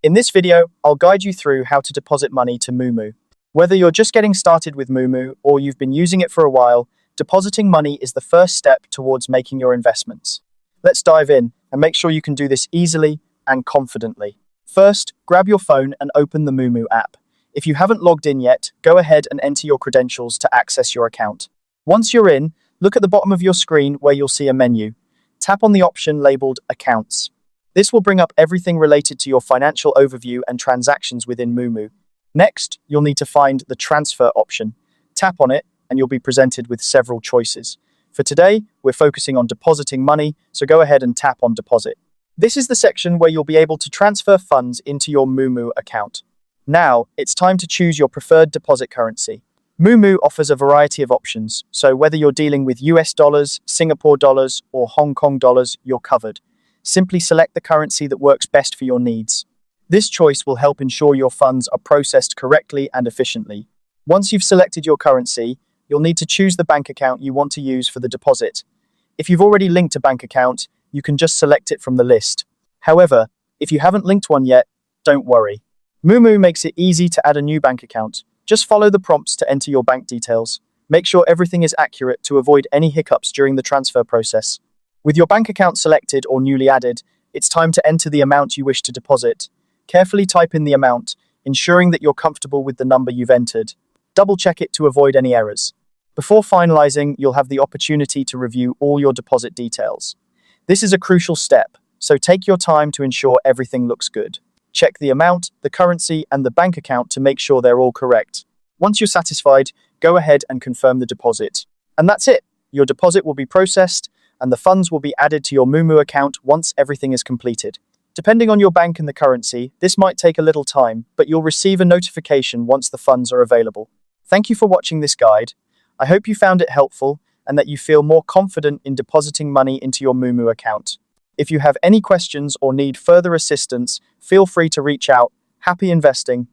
In this video, I'll guide you through how to deposit money to Moomoo. Whether you're just getting started with Moomoo or you've been using it for a while, depositing money is the first step towards making your investments. Let's dive in and make sure you can do this easily and confidently. First, grab your phone and open the Moomoo app. If you haven't logged in yet, go ahead and enter your credentials to access your account. Once you're in, look at the bottom of your screen where you'll see a menu. Tap on the option labeled Accounts. This will bring up everything related to your financial overview and transactions within Moomoo. Next, you'll need to find the Transfer option. Tap on it, and you'll be presented with several choices. For today, we're focusing on depositing money, so go ahead and tap on Deposit. This is the section where you'll be able to transfer funds into your Moomoo account. Now, it's time to choose your preferred deposit currency. Moomoo offers a variety of options, so whether you're dealing with US dollars, Singapore dollars, or Hong Kong dollars, you're covered. Simply select the currency that works best for your needs. This choice will help ensure your funds are processed correctly and efficiently. Once you've selected your currency, you'll need to choose the bank account you want to use for the deposit. If you've already linked a bank account, you can just select it from the list. However, if you haven't linked one yet, don't worry. Moomoo makes it easy to add a new bank account. Just follow the prompts to enter your bank details. Make sure everything is accurate to avoid any hiccups during the transfer process. With your bank account selected or newly added, it's time to enter the amount you wish to deposit. Carefully type in the amount, ensuring that you're comfortable with the number you've entered. Double-check it to avoid any errors. Before finalizing, you'll have the opportunity to review all your deposit details. This is a crucial step, so take your time to ensure everything looks good. Check the amount, the currency, and the bank account to make sure they're all correct. Once you're satisfied, go ahead and confirm the deposit. And that's it. Your deposit will be processed, and the funds will be added to your Moomoo account once everything is completed. Depending on your bank and the currency, this might take a little time, but you'll receive a notification once the funds are available. Thank you for watching this guide. I hope you found it helpful and that you feel more confident in depositing money into your Moomoo account. If you have any questions or need further assistance, feel free to reach out. Happy investing!